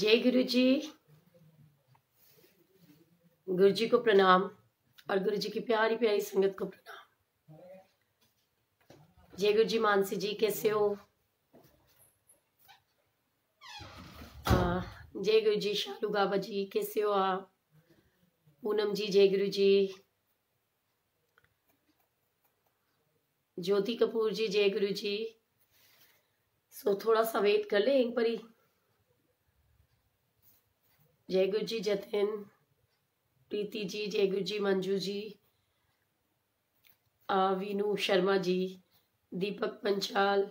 जय गुरु जी। गुरु जी को प्रणाम और गुरु जी की प्यारी प्यारी संगत को प्रणाम। जय गुरु जी। मानसी जी कैसे हो? जय गुरु जी। शालू बाबा जी कैसे हो आप? पूनम जी जय गुरु जी। ज्योति कपूर जी जय गुरु जी। सो थोड़ा सा वेट कर ले एक बारी। जय गुरु जी। जतिन, प्रीति जी जय गुरु जी। मंजू जी, वीनू शर्मा जी, दीपक पंचाल,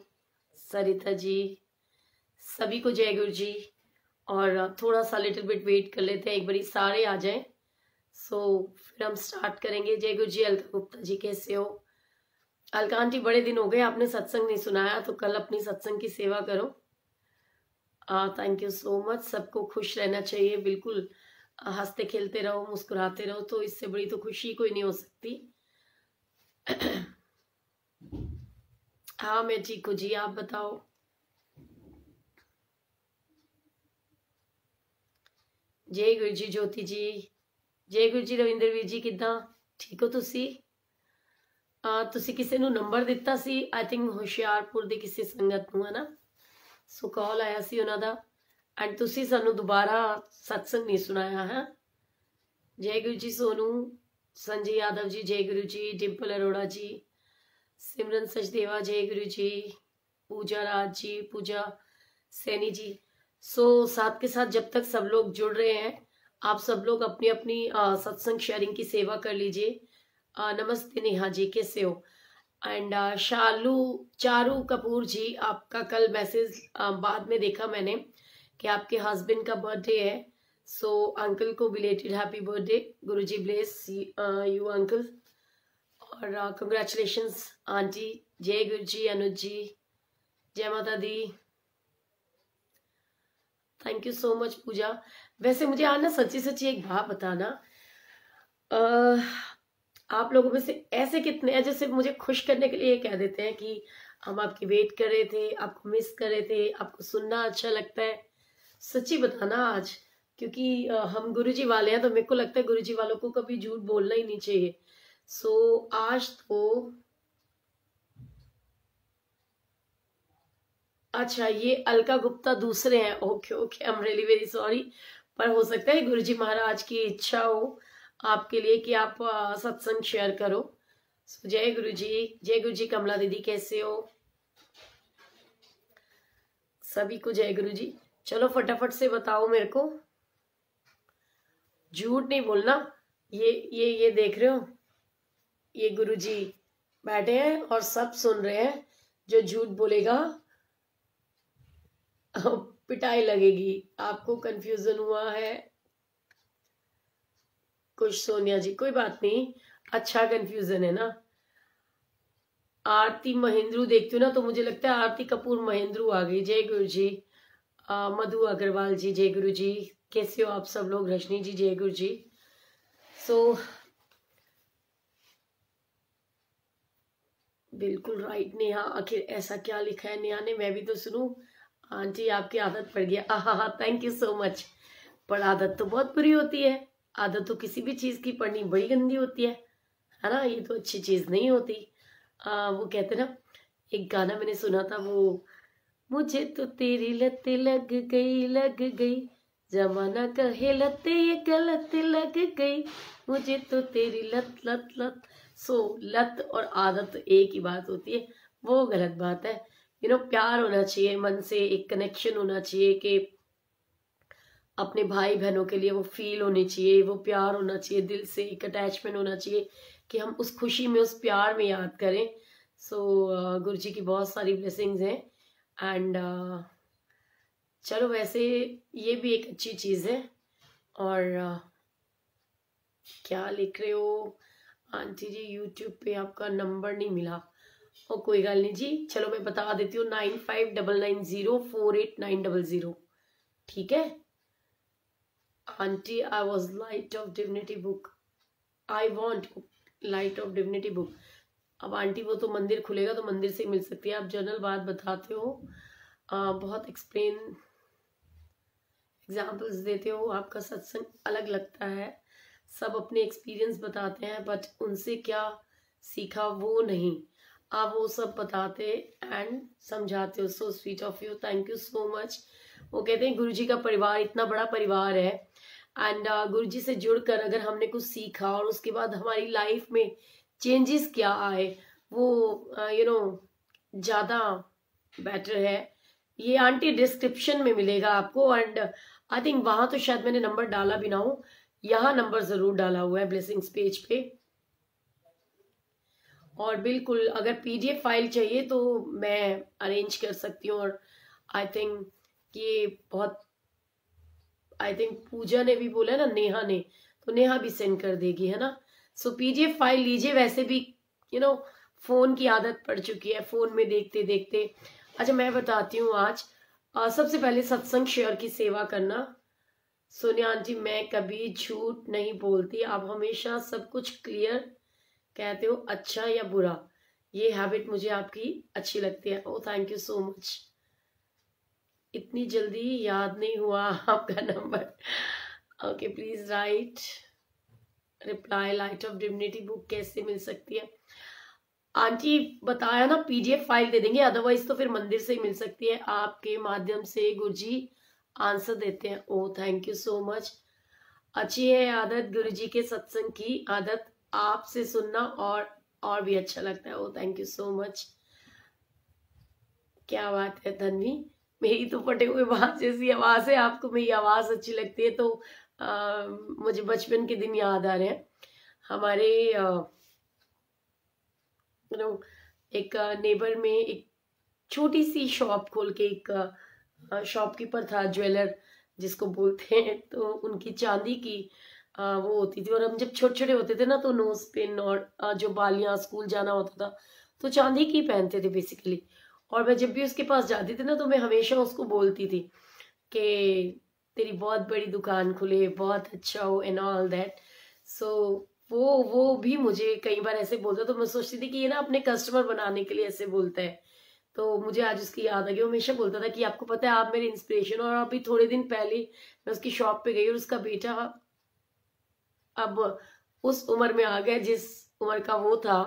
सरिता जी, सभी को जय गुरु जी। और थोड़ा सा लिटिल बिट वेट कर लेते हैं, एक बारी सारे आ जाएं। सो फिर हम स्टार्ट करेंगे। जय गुरु जी। अलका गुप्ता जी कैसे हो? अलका आंटी बड़े दिन हो गए, आपने सत्संग नहीं सुनाया, तो कल अपनी सत्संग की सेवा करो। Thank you so much. सबको खुश रहना चाहिए, बिल्कुल हंसते खेलते रहो, मुस्कुराते रहो, तो इससे बड़ी तो खुशी कोई नहीं हो सकती। हाँ मैं ठीक हूँ जी, आप बताओ। जय गुरु जी। ज्योति जी जय गुरु जी। रविंदर वीर जी किदा ठीक हो तुसी? तुसी किसी ਨੂੰ ਨੰਬਰ ਦਿੱਤਾ ਸੀ, आई थिंक ਹੁਸ਼ਿਆਰਪੁਰ ਦੀ ਕਿਸੇ ਸੰਗਤ ਨੂੰ, है ना? सो कॉल आया सी ਉਹਨਾਂ ਦਾ एंड तुसी सानू दोबारा सत्संग नहीं सुनाया है। जय गुरु जी। सोनू संजय यादव जी जय गुरु जी। डिम्पल अरोड़ा जी, सिमरन सचदेवा जय गुरु जी। पूजा राज जी, पूजा सैनी जी। सो साथ के साथ जब तक सब लोग जुड़ रहे हैं, आप सब लोग अपनी अपनी सत्संग शेयरिंग की सेवा कर लीजिए। नमस्ते नेहा जी कैसे हो? एंड शालू चारू कपूर जी, आपका कल मैसेज बाद में देखा मैंने कि आपके हस्बैंड का बर्थडे है। सो अंकल को belated happy birthday. Guru ji bless you uncle. और कंग्रेचुलेशंस आंटी। जय गुरु जी। अनुज जी जय माता दी। थैंक यू सो मच पूजा। वैसे मुझे आज ना सच्ची सच्ची एक बात बताना, आप लोगों में से ऐसे कितने हैं जैसे मुझे खुश करने के लिए कह देते हैं कि हम आपकी वेट कर रहे थे, आपको मिस कर रहे थे, आपको सुनना अच्छा लगता है? सच्ची बताना आज, क्योंकि हम गुरुजी वाले हैं, तो मेरे को लगता है गुरुजी वालों को कभी झूठ बोलना ही नहीं चाहिए। सो आज तो अच्छा, ये अलका गुप्ता दूसरे हैं। Okay okay, I am really very sorry. पर हो सकता है गुरुजी महाराज की इच्छा हो आपके लिए कि आप सत्संग शेयर करो। सो जय गुरु जी। जय गुरु जी। कमला दीदी कैसे हो? सभी को जय गुरु जी। चलो फटाफट से बताओ मेरे को, झूठ नहीं बोलना। ये देख रहे हो, ये गुरु जी बैठे हैं और सब सुन रहे हैं। जो झूठ बोलेगा पिटाई लगेगी। आपको कंफ्यूजन हुआ है कुछ सोनिया जी? कोई बात नहीं, अच्छा कंफ्यूजन है ना। आरती महेंद्रू देखती हूँ ना, तो मुझे लगता है आरती कपूर महेंद्रू आ गई। जय गुरु जी। मधु अग्रवाल जी जय गुरु जी। कैसे हो आप सब लोग? रजनी जी जय गुरु जी। सो बिल्कुल राइट नेहा। आखिर ऐसा क्या लिखा है नेहा ने, मैं भी तो सुनूं। आंटी आपकी आदत पड़ गया। हाँ, थैंक यू सो मच। पर आदत तो बहुत बुरी होती है। आदत तो किसी भी चीज की पड़नी बड़ी गंदी होती है ना? ये तो अच्छी चीज नहीं होती। वो कहते ना, एक गाना मैंने सुना था, वो मुझे तो तेरी लत लग गई, जमाना कहे लत ये गलत लग गई, मुझे तो तेरी लत लत लत। सो लत और आदत एक ही बात होती है, वो गलत बात है। प्यार होना चाहिए मन से, एक कनेक्शन होना चाहिए कि अपने भाई बहनों के लिए वो फील होनी चाहिए, वो प्यार होना चाहिए, दिल से एक अटैचमेंट होना चाहिए कि हम उस खुशी में, उस प्यार में याद करें। सो गुरु जी की बहुत सारी ब्लेसिंग्स हैं। एंड चलो, वैसे ये भी एक अच्छी चीज है। और क्या लिख रहे हो आंटी जी? यूट्यूब पे आपका नंबर नहीं मिला। और कोई गल नहीं जी, चलो मैं बता देती हूँ, 9599048900। ठीक है aunty. I was light of divinity book, I want light of divinity book. अब आंटी वो तो मंदिर खुलेगा तो मंदिर से मिल सकती है। आप जनरल बात बताते हो, बहुत एग्जाम्पल्स देते हो, आपका सत्संग अलग लगता है। सब अपने एक्सपीरियंस बताते हैं, बट उनसे क्या सीखा वो नहीं, आप वो सब बताते एंड समझाते हो। So sweet of you, thank you so much. वो कहते हैं गुरुजी का परिवार इतना बड़ा परिवार है, एंड गुरुजी से जुड़कर अगर हमने कुछ सीखा और उसके बाद हमारी लाइफ में चेंजेस क्या आए, वो ज़्यादा बेटर है। ये आंटी डिस्क्रिप्शन में मिलेगा आपको, एंड आई थिंक वहां तो शायद मैंने नंबर डाला भी ना हो, यहाँ नंबर जरूर डाला हुआ है ब्लेसिंग्स पेज पे। और बिल्कुल अगर पीडीएफ फाइल चाहिए तो मैं अरेंज कर सकती हूँ। और आई थिंक ये बहुत, आई थिंक पूजा ने भी बोला ना, नेहा ने, तो नेहा भी सेंड कर देगी, है ना। सो पीडीएफ फाइल लीजिए, वैसे भी फोन की आदत पड़ चुकी है, फोन में देखते देखते। अच्छा मैं बताती हूँ आज, सबसे पहले सत्संग शेयर की सेवा करना। सोनिया आंटी मैं कभी झूठ नहीं बोलती, आप हमेशा सब कुछ क्लियर कहते हो, अच्छा या बुरा, ये हैबिट मुझे आपकी अच्छी लगती है। ओ थैंक यू सो मच। इतनी जल्दी याद नहीं हुआ आपका number. Okay please right reply, light of divinity book कैसे मिल सकती है? आंटी बताया ना, पीडीएफ फाइल दे देंगे, अदरवाइज तो फिर मंदिर से ही मिल सकती है, आपके माध्यम से गुरुजी आंसर देते हैं। ओ थैंक यू सो मच। अच्छी है आदत गुरुजी के सत्संग की आदत, आपसे सुनना और भी अच्छा लगता है। ओ थैंक यू सो मच, क्या बात है धन्वी, मेरी तो फटे हुए बात जैसी आवाज है, आपको मेरी आवाज अच्छी लगती है। तो मुझे बचपन के दिन याद आ रहे हैं। हमारे एक नेबर में एक छोटी सी शॉप खोल के एक शॉपकीपर था, ज्वेलर जिसको बोलते हैं, तो उनकी चांदी की वो होती थी। और हम जब छोटे छोटे होते थे ना, तो नोज पिन और जो बालियां, स्कूल जाना होता था तो चांदी की पहनते थे बेसिकली। और मैं जब भी उसके पास जाती थी ना, तो मैं हमेशा उसको बोलती थी कि तेरी बहुत बड़ी दुकान खुले, बहुत अच्छा हो एंड ऑल दैट। सो वो भी मुझे कई बार ऐसे बोलता, तो मैं सोचती थी कि ये ना अपने कस्टमर बनाने के लिए ऐसे बोलता है। तो मुझे आज उसकी याद आ गई, वो हमेशा बोलता था कि आपको पता है आप मेरे इंस्पिरेशन। और अभी थोड़े दिन पहले मैं उसकी शॉप पे गई और उसका बेटा अब उस उम्र में आ गया जिस उम्र का वो था।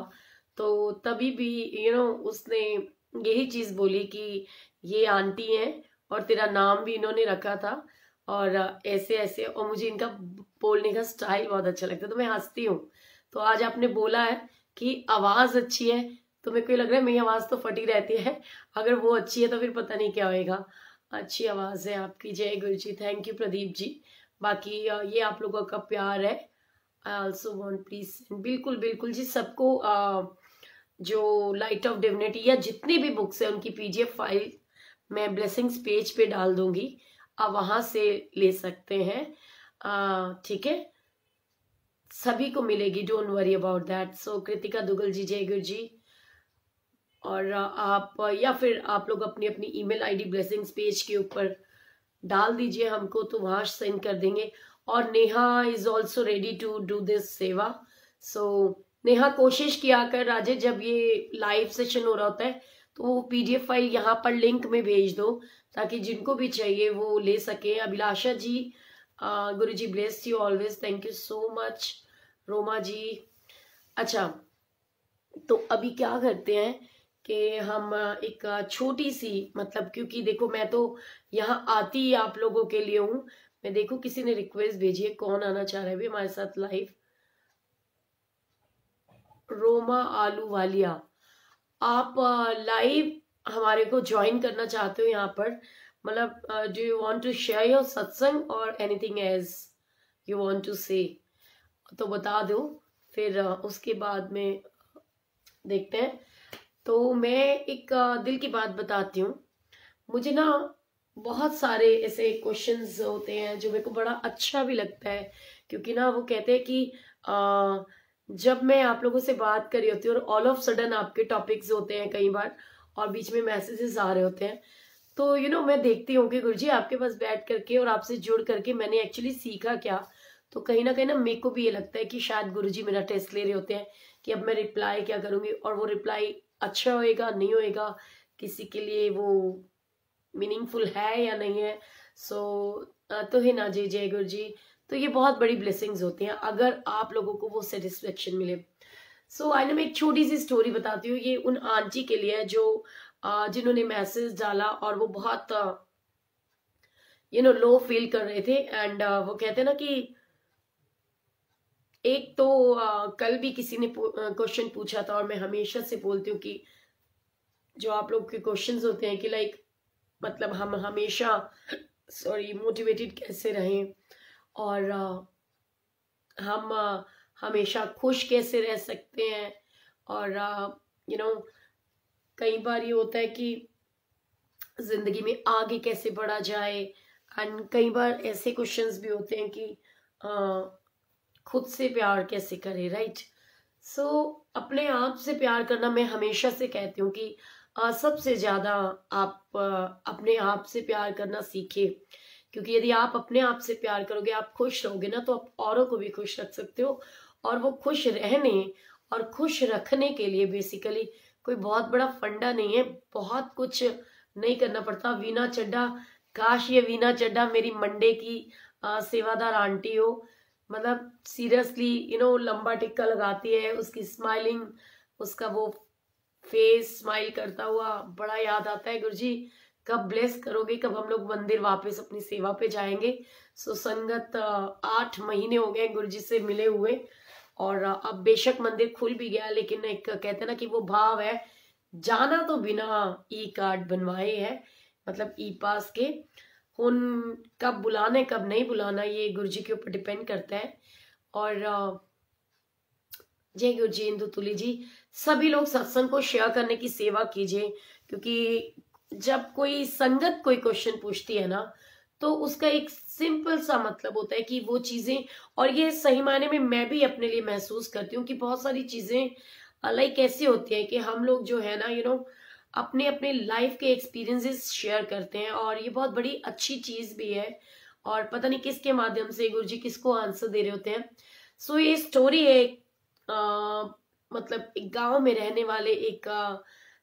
तो तभी भी उसने यही चीज बोली कि ये आंटी है और तेरा नाम भी इन्होंने रखा था, और ऐसे ऐसे। और मुझे इनका बोलने का स्टाइल बहुत अच्छा लगता है, तो मैं हंसती हूँ। तो आज आपने बोला है कि आवाज अच्छी है, तो मेरे को लग रहा है मेरी आवाज तो फटी रहती है, अगर वो अच्छी है तो फिर पता नहीं क्या होएगा। अच्छी आवाज है आपकी, जय गुरु जी, थैंक यू प्रदीप जी। बाकी ये आप लोगों का प्यार है। आई ऑल्सो वॉन्ट प्लीज, बिल्कुल बिल्कुल जी, सबको जो लाइट ऑफ डिविनिटी या जितनी भी बुक्स है उनकी पीडीएफ फाइल मैं ब्लेसिंग्स पेज पे डाल दूंगी, आप वहां से ले सकते हैं, ठीक है, सभी को मिलेगी, डोंट वरी अबाउट दैट। सो कृतिका दुगल जी, जय गुरु जी। और आप या फिर आप लोग अपनी अपनी ईमेल आईडी ब्लेसिंग्स पेज के ऊपर डाल दीजिए हमको, तो वहां सेंड कर देंगे। और Neha is also ready to do this seva. So Neha कोशिश किया कर राजे, जब ये लाइव सेशन हो रहा होता है तो वो पीडीएफ फाइल यहाँ पर लिंक में भेज दो, ताकि जिनको भी चाहिए वो ले सके। Abhilasha ji, Guru ji bless you always, thank you so much. Roma ji, अच्छा तो अभी क्या करते हैं कि हम एक छोटी सी, मतलब क्योंकि देखो मैं तो यहाँ आती आप लोगों के लिए हूँ। मैं देखो किसी ने रिक्वेस्ट भेजी है, कौन आना चाह रहा है भी हमारे साथ लाइव? रोमा आलू वालिया, आप लाइव हमारे को ज्वाइन करना चाहते हो यहाँ पर? मतलब do you want to share your satsang और anything as you want to say, तो बता दो, फिर उसके बाद में देखते हैं। तो मैं एक दिल की बात बताती हूँ। मुझे ना बहुत सारे ऐसे क्वेश्चंस होते हैं जो मेरे को बड़ा अच्छा भी लगता है, क्योंकि ना वो कहते हैं कि जब मैं आप लोगों से बात कर रही होती हूँ और ऑल ऑफ सडन आपके टॉपिक्स होते हैं कई बार, और बीच में मैसेजेस आ रहे होते हैं, तो मैं देखती हूँ कि गुरुजी आपके पास बैठ करके और आपसे जुड़ करके मैंने एक्चुअली सीखा क्या। तो कहीं ना मेरे को भी ये लगता है कि शायद गुरुजी मेरा टेस्ट ले रहे होते हैं कि अब मैं रिप्लाई क्या करूंगी, और वो रिप्लाई अच्छा होएगा नहीं होएगा, किसी के लिए वो मीनिंगफुल है या नहीं है। तो है ना जी, जय गुरु जी। तो ये बहुत बड़ी ब्लेसिंग्स होती हैं अगर आप लोगों को वो सेटिस्फेक्शन मिले। आइए मैं एक छोटी सी स्टोरी बताती हूँ। ये उन आंटी के लिए है जो जिन्होंने मैसेज डाला और वो बहुत लो फील कर रहे थे। एंड वो कहते हैं ना कि एक तो कल भी किसी ने क्वेश्चन पूछा था, और मैं हमेशा से बोलती हूँ कि जो आप लोग के क्वेश्चंस होते हैं कि लाइक मतलब हम हमेशा मोटिवेटेड कैसे रहें, और हम हमेशा खुश कैसे रह सकते हैं। और यू नो कई बार ये होता है कि जिंदगी में आगे कैसे बढ़ा जाए। एंड कई बार ऐसे क्वेश्चंस भी होते हैं कि खुद से प्यार कैसे करें, राइट। अपने आप से प्यार करना, मैं हमेशा से कहती हूँ कि सबसे ज्यादा आप अपने आप से प्यार करना सीखे, क्योंकि यदि आप अपने आप से प्यार करोगे, आप खुश रहोगे ना, तो आप औरों को भी खुश रख सकते हो। और वो खुश रहने और खुश रखने के लिए बेसिकली कोई बहुत बड़ा फंडा नहीं है, बहुत कुछ नहीं करना पड़ता। वीना चड्ढा, काश ये वीना चड्ढा मेरी मंडे की सेवादार आंटी हो। मतलब सीरियसली लंबा टिक्का लगाती है, उसकी स्माइलिंग, उसका वो फेस स्माइल करता हुआ बड़ा याद आता है। गुरुजी कब ब्लेस करोगे, कब हम लोग मंदिर वापस अपनी सेवा पे जाएंगे। संगत 8 महीने हो गए गुरुजी से मिले हुए, और अब बेशक मंदिर खुल भी गया, लेकिन एक कहते हैं ना कि वो भाव है, जाना तो बिना ई कार्ड बनवाए है, मतलब ई पास के। उन कब बुलाना है कब नहीं बुलाना, ये गुरुजी के ऊपर डिपेंड करता है। और जय गुरु जी। इंदु तुली जी, सभी लोग सत्संग को शेयर करने की सेवा कीजिए, क्योंकि जब कोई संगत कोई क्वेश्चन पूछती है ना, तो उसका एक सिंपल सा मतलब होता है कि वो चीजें, और ये सही मायने में मैं भी अपने लिए महसूस करती हूँ कि बहुत सारी चीजें लाइक ऐसी होती है कि हम लोग जो है ना अपने अपने लाइफ के एक्सपीरियंसेस शेयर करते हैं, और ये बहुत बड़ी अच्छी चीज भी है। और पता नहीं किसके माध्यम से गुरुजी किसको आंसर दे रहे होते हैं। ये स्टोरी है मतलब एक गांव में रहने वाले एक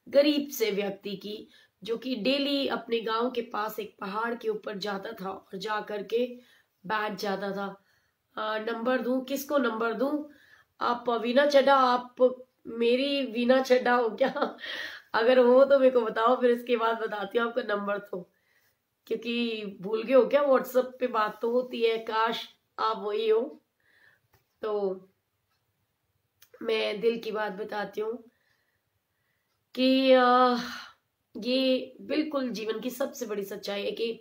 गरीब से व्यक्ति की, जो कि डेली अपने गांव के पास एक पहाड़ के ऊपर जाता था और जा करके बैठ जाता था। नंबर दूं, किसको नंबर दूं? आप वीना चड्ढा, आप मेरी वीना चड्ढा हो क्या? अगर हो तो मेरे को बताओ, फिर इसके बाद बताती हूँ आपका नंबर। तो क्योंकि भूल गए हो क्या, व्हाट्सएप पे बात तो होती है, काश आप वही हो। तो मैं दिल की बात बताती हूँ कि ये बिल्कुल जीवन की सबसे बड़ी सच्चाई है कि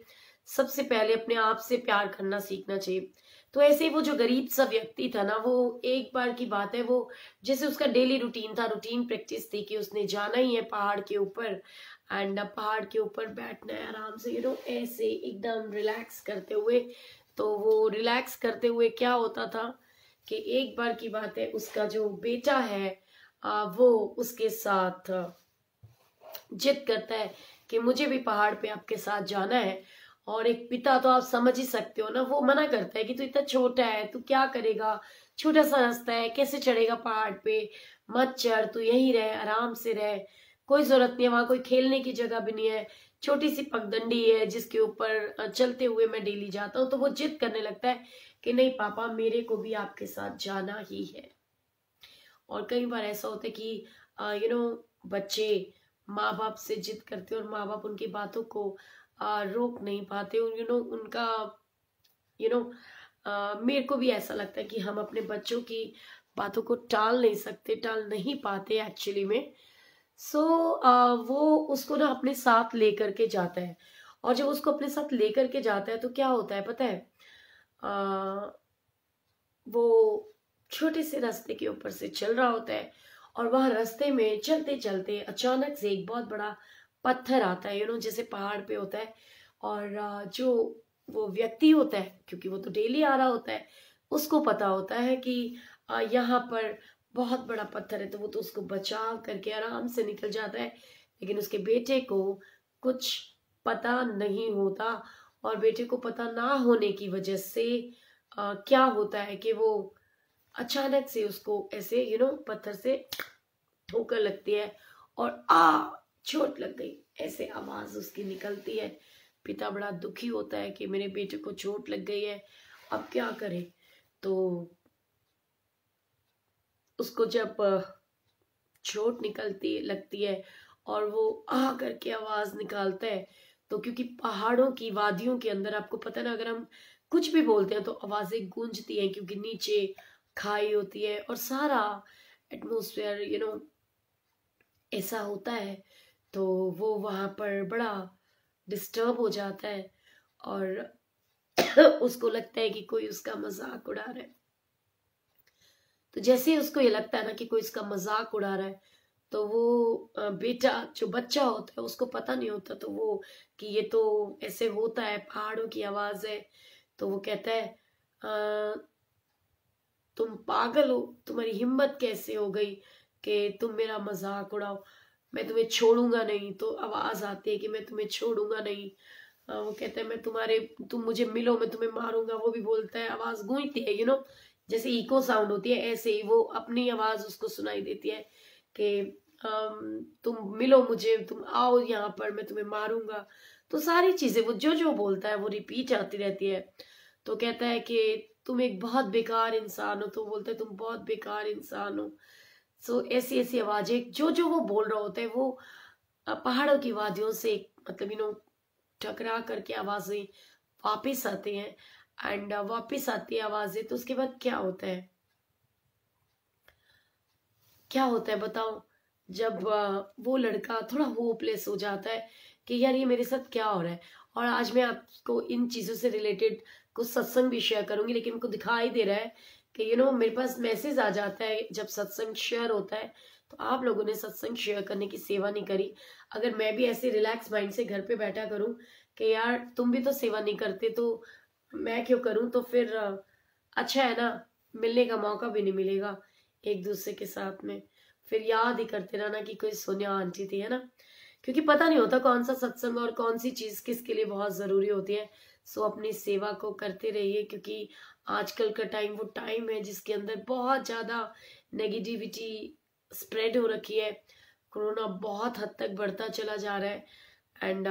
सबसे पहले अपने आप से प्यार करना सीखना चाहिए। तो ऐसे ही वो जो गरीब सा व्यक्ति था ना, वो एक बार की बात है, वो जैसे उसका डेली रूटीन था, रूटीन प्रैक्टिस थी कि उसने जाना ही है पहाड़ के ऊपर। एंड पहाड़ के ऊपर बैठना है आराम से, ऐसे एकदम रिलैक्स करते हुए। तो वो रिलैक्स करते हुए क्या होता था कि एक बार की बात है, उसका जो बेटा है वो उसके साथ जिद करता है कि मुझे भी पहाड़ पे आपके साथ जाना है। और एक पिता तो आप समझ ही सकते हो ना, वो मना करता है कि तू इतना छोटा है, तू क्या करेगा, छोटा सा रास्ता है, कैसे चढ़ेगा पहाड़ पे, मत चढ़, तू यहीं रह, आराम से रह, कोई जरूरत नहीं है, वहां कोई खेलने की जगह भी नहीं है, छोटी सी पगडंडी है जिसके ऊपर चलते हुए मैं डेली जाता हूँ। तो वो जिद करने लगता है कि नहीं पापा, मेरे को भी आपके साथ जाना ही है। और कई बार ऐसा होता है कि बच्चे माँ बाप से जिद करते हैं और माँ बाप उनकी बातों को रोक नहीं पाते। उनका मेरे को भी ऐसा लगता है कि हम अपने बच्चों की बातों को टाल नहीं सकते, टाल नहीं पाते एक्चुअली में। वो उसको ना अपने साथ लेकर के जाता है, और जब उसको अपने साथ लेकर के जाता है तो क्या होता है पता है, वो छोटे से रास्ते के ऊपर से चल रहा होता है, और वहां रास्ते में चलते चलते अचानक से एक बहुत बड़ा पत्थर आता है, जैसे पहाड़ पे होता है। और जो वो व्यक्ति होता है, क्योंकि वो तो डेली आ रहा होता है, उसको पता होता है कि यहाँ पर बहुत बड़ा पत्थर है, तो वो तो उसको बचा करके आराम से निकल जाता है। लेकिन उसके बेटे को कुछ पता नहीं होता, और बेटे को पता ना होने की वजह से क्या होता है कि वो अचानक से उसको ऐसे पत्थर से ठोकर लगती है, और चोट लग गई, ऐसे आवाज उसकी निकलती है। पिता बड़ा दुखी होता है कि मेरे बेटे को चोट लग गई है, अब क्या करे। तो उसको जब चोट निकलती लगती है और वो आ करके आवाज निकालता है, तो क्योंकि पहाड़ों की वादियों के अंदर आपको पता है ना, अगर हम कुछ भी बोलते हैं तो आवाजें गूंजती हैं, क्योंकि नीचे खाई होती है और सारा एटमोस्फेयर ऐसा होता है। तो वो वहां पर बड़ा डिस्टर्ब हो जाता है और उसको लगता है कि कोई उसका मजाक उड़ा रहा है। तो जैसे ही उसको ये लगता है ना कि कोई इसका मजाक उड़ा रहा है, तो वो बेटा जो बच्चा होता है उसको पता नहीं होता, तो वो कि ये तो ऐसे होता है, पहाड़ों की आवाज है। तो वो कहता है तुम पागल हो, तुम्हारी हिम्मत कैसे हो गई कि तुम मेरा मजाक उड़ाओ, मैं तुम्हें छोड़ूंगा नहीं। तो आवाज आती है कि मैं तुम्हें छोड़ूंगा नहीं। वो कहता है तुम मुझे मिलो, मैं तुम्हें मारूंगा। वो भी बोलता है, आवाज गूंजती है जैसे इको साउंड होती है, ऐसे ही वो अपनी आवाज उसको सुनाई देती है कि तुम मिलो मुझे, तुम आओ यहाँ पर, मैं तुम्हें मारूंगा। तो सारी चीजें वो जो जो बोलता है वो रिपीट आती रहती है। तो कहता है कि तुम एक बहुत बेकार इंसान हो, तो बोलता है तुम बहुत बेकार इंसान हो। सो ऐसी ऐसी आवाजें जो जो वो बोल रहा होता है, वो पहाड़ों की वादियों से मतलब टकरा करके आवाजें वापिस आती हैं। एंड वापिस आती है आवाजें, तो उसके बाद क्या होता है, क्या होता है बताओ। जब वो लड़का थोड़ा होपलेस हो जाता है कि यार ये मेरे साथ क्या हो रहा है। और आज मैं आपको इन चीजों से रिलेटेड कुछ सत्संग भी शेयर करूंगी, लेकिन मुझको दिखाई दे रहा है कि मेरे पास मैसेज आ जाता है जब सत्संग शेयर होता है, तो आप लोगों ने सत्संग शेयर करने की सेवा नहीं करी। अगर मैं भी ऐसे रिलैक्स माइंड से घर पे बैठा करूं कि यार तुम भी तो सेवा नहीं करते, तो मैं क्यों करूं, तो फिर अच्छा है ना, मिलने का मौका भी नहीं मिलेगा एक दूसरे के साथ में। फिर याद ही करते रहना कि कोई सोनिया आंटी थी, है ना। क्योंकि पता नहीं होता कौन सा सत्संग और कौन सी चीज किसके लिए बहुत जरूरी होती है। सो अपनी सेवा को करते रहिए, क्योंकि आजकल का टाइम वो टाइम है जिसके अंदर बहुत ज्यादा नेगेटिविटी स्प्रेड हो रखी है। कोरोना बहुत हद तक बढ़ता चला जा रहा है। एंड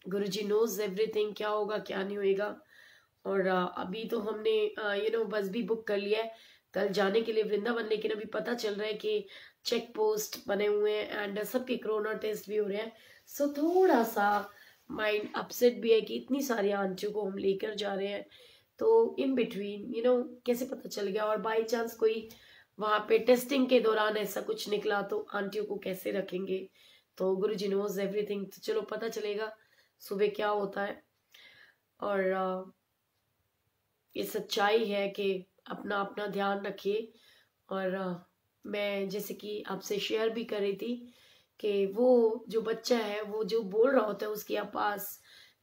गुरुजी नोज एवरीथिंग, क्या होगा क्या नहीं होगा। और अभी तो हमने बस भी बुक कर लिया है कल जाने के लिए वृंदावन, लेकिन अभी पता चल रहा है कि चेक पोस्ट बने हुए हैं एंड सबके कोरोना टेस्ट भी हो रहे हैं। सो थोड़ा सा माइंड अपसेट भी है कि इतनी सारी आंटियों को हम लेकर जा रहे हैं, तो इन बिटवीन कैसे पता चल गया, और बाई चांस कोई वहां पे टेस्टिंग के दौरान ऐसा कुछ निकला तो आंटियों को कैसे रखेंगे। तो गुरुजी नोज एवरीथिंग, तो चलो पता चलेगा सुबह क्या होता है। और ये सच्चाई है कि अपना अपना ध्यान रखिए। और मैं जैसे कि आपसे शेयर भी कर रही थी कि वो जो बच्चा है वो जो बोल रहा होता है उसकी आवाज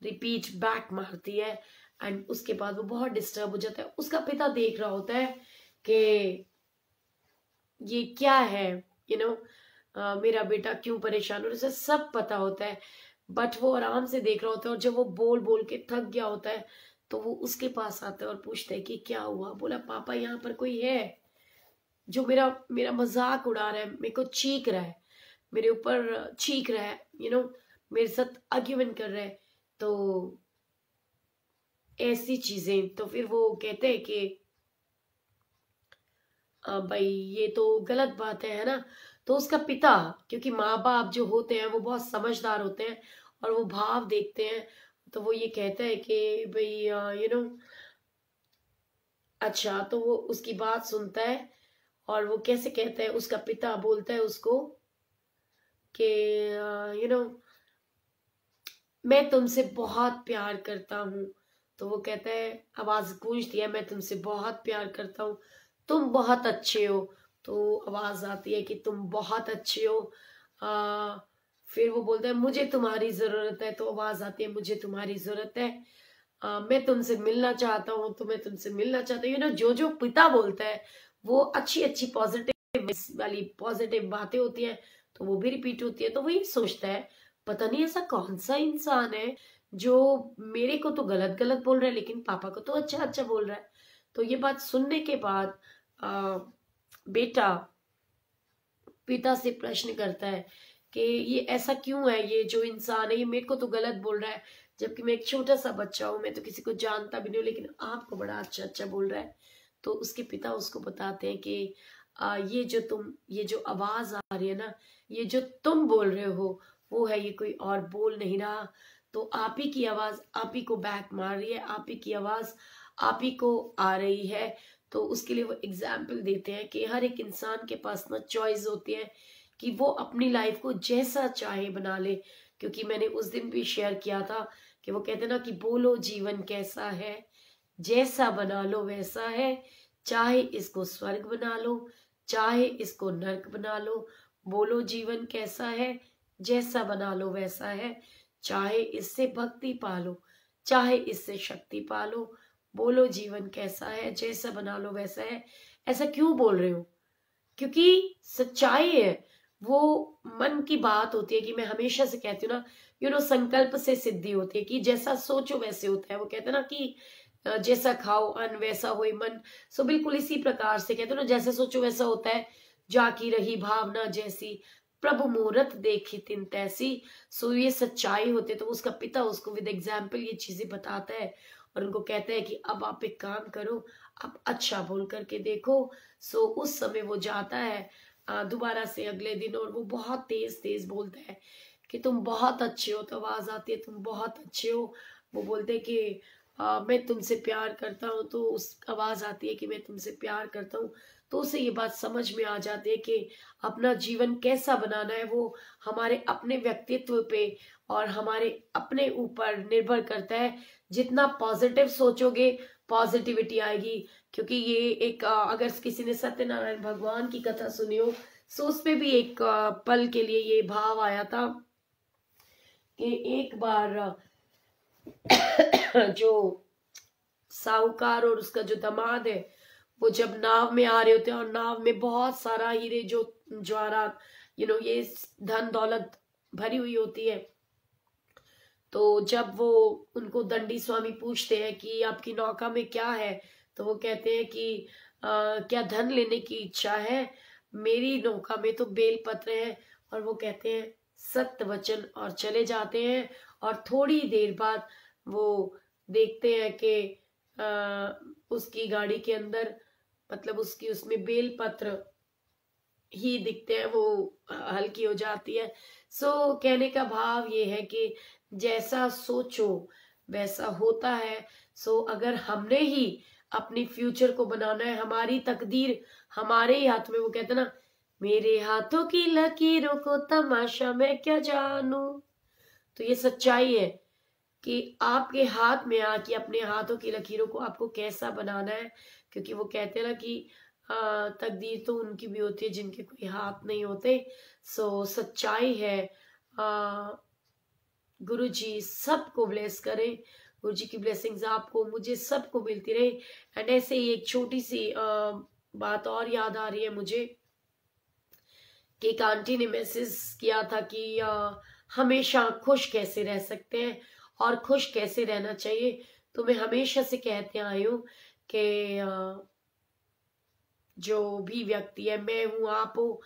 रिपीट बैक मारती है एंड उसके बाद वो बहुत डिस्टर्ब हो जाता है। उसका पिता देख रहा होता है कि ये क्या है, मेरा बेटा क्यों परेशान हो, उसे सब पता होता है, बट वो आराम से देख रहा होता है। और जब वो बोल बोल के थक गया होता है तो वो उसके पास आता है और पूछता है कि क्या हुआ। बोला पापा यहाँ पर कोई है जो मेरा मेरा मजाक उड़ा रहा है, मेरे को चीख रहा है, मेरे ऊपर चीख रहा है, मेरे साथ आर्ग्यूमेंट कर रहा है। तो ऐसी चीजें, तो फिर वो कहते हैं कि भाई ये तो गलत बात है ना। तो उसका पिता, क्योंकि माँ बाप जो होते हैं वो बहुत समझदार होते हैं और वो भाव देखते हैं, तो वो ये कहता है कि भाई अच्छा। तो वो उसकी बात सुनता है और वो कैसे कहता है, उसका पिता बोलता है उसको कि मैं तुमसे बहुत प्यार करता हूँ। तो वो कहता है, आवाज गूंजती है, मैं तुमसे बहुत प्यार करता हूँ, तुम बहुत अच्छे हो। तो आवाज आती है कि तुम बहुत अच्छे हो। फिर वो बोलता है मुझे तुम्हारी जरूरत है। तो आवाज आती है मुझे तुम्हारी जरूरत है, मैं तुमसे मिलना चाहता हूँ, तो मैं तुमसे मिलना चाहता हूँ। जो जो पिता बोलता है वो अच्छी अच्छी पॉजिटिव वाली पॉजिटिव बातें होती हैं, तो वो भी रिपीट होती है। तो वो ये सोचता है पता नहीं ऐसा कौन सा इंसान है जो मेरे को तो गलत गलत बोल रहा है लेकिन पापा को तो अच्छा अच्छा बोल रहा है। तो ये बात सुनने के बाद बेटा पिता से प्रश्न करता है कि ये ऐसा क्यों है, ये जो इंसान है ये मेरे को तो गलत बोल रहा है, जबकि मैं एक छोटा सा बच्चा हूँ, मैं तो किसी को जानता भी नहीं हूँ, लेकिन आपको बड़ा अच्छा अच्छा बोल रहा है। तो उसके पिता उसको बताते हैं कि ये जो आवाज आ रही है ना, ये जो तुम बोल रहे हो वो है, ये कोई और बोल नहीं रहा। तो आप ही की आवाज आप ही को बैक मार रही है, आप ही की आवाज आप ही को आ रही है। तो उसके लिए वो एग्जाम्पल देते हैं कि हर एक इंसान के पास ना चॉइस होती है कि वो अपनी लाइफ को जैसा चाहे बना ले। क्योंकि मैंने उस दिन भी शेयर किया था कि वो कहते ना कि बोलो जीवन कैसा है, जैसा बना लो वैसा है, चाहे इसको स्वर्ग बना लो, चाहे इसको नर्क बना लो। बोलो जीवन कैसा है, जैसा बना लो वैसा है, चाहे इससे भक्ति पालो, चाहे इससे शक्ति पालो। बोलो जीवन कैसा है, जैसा बना लो वैसा है। ऐसा क्यों बोल रहे हो? क्योंकि सच्चाई है। वो मन की बात होती है कि मैं हमेशा से कहती हूँ ना, संकल्प से सिद्धि होती है कि जैसा सोचो वैसे होता है। वो कहते हैं ना कि जैसा खाओ अन्न वैसा होए मन। सो बिल्कुल इसी प्रकार से कहते हो ना, जैसे सोचो वैसा होता है। जाकी रही भावना जैसी, प्रभु मुहूर्त देखी तिन तैसी। सो ये सच्चाई होते। तो उसका पिता उसको विद एग्जाम्पल ये चीजें बताता है और उनको कहता है कि अब आप एक काम करो, आप अच्छा बोल करके देखो। सो उस समय वो जाता है दोबारा से अगले दिन, और वो बहुत तेज तेज बोलता है कि तुम बहुत अच्छे हो। तो आवाज आती है तुम बहुत अच्छे हो। वो बोलते कि मैं तुमसे प्यार करता हूँ। तो उस आवाज आती है कि मैं तुमसे प्यार करता हूँ। तो उसे ये बात समझ में आ जाती है कि अपना जीवन कैसा बनाना है वो हमारे अपने व्यक्तित्व पे और हमारे अपने ऊपर निर्भर करता है। जितना पॉजिटिव सोचोगे पॉजिटिविटी आएगी। क्योंकि ये एक अगर किसी ने सत्यनारायण भगवान की कथा सुनी हो, सो उसमें भी एक पल के लिए ये भाव आया था कि एक बार जो साहूकार और उसका जो दामाद है, वो जब नाव में आ रहे होते हैं और नाव में बहुत सारा हीरे जो जवाहरात ये धन दौलत भरी हुई होती है। तो जब वो उनको दंडी स्वामी पूछते हैं कि आपकी नौका में क्या है, तो वो कहते हैं कि क्या धन लेने की इच्छा है? मेरी नौका में तो बेलपत्र है। और वो कहते हैं सत्य वचन और चले जाते हैं। और थोड़ी देर बाद वो देखते हैं कि उसकी गाड़ी के अंदर, मतलब उसकी उसमें बेलपत्र ही दिखते हैं, वो हल्की हो जाती है। सो कहने का भाव ये है कि जैसा सोचो वैसा होता है। सो अगर हमने ही अपनी फ्यूचर को बनाना है, हमारी तकदीर हमारे ही हाथ में। वो कहते ना, मेरे हाथों की लकीरों को तमाशा मैं क्या जानू। तो ये सच्चाई है कि आपके हाथ में आके अपने हाथों की लकीरों को आपको कैसा बनाना है। क्योंकि वो कहते हैं ना कि तकदीर तो उनकी भी होती है जिनके कोई हाथ नहीं होते। सो सच्चाई है। गुरु जी सबको ब्लेस करें। गुरु जी की ब्लेसिंग्स आपको मुझे सबको मिलती रहे। एंड ऐसे ही एक छोटी सी बात और याद आ रही है मुझे कि एक आंटी ने मैसेज किया था कि हमेशा खुश कैसे रह सकते हैं और खुश कैसे रहना चाहिए। तो मैं हमेशा से कहते आई हूँ कि जो भी व्यक्ति है, मैं हूं आप हो,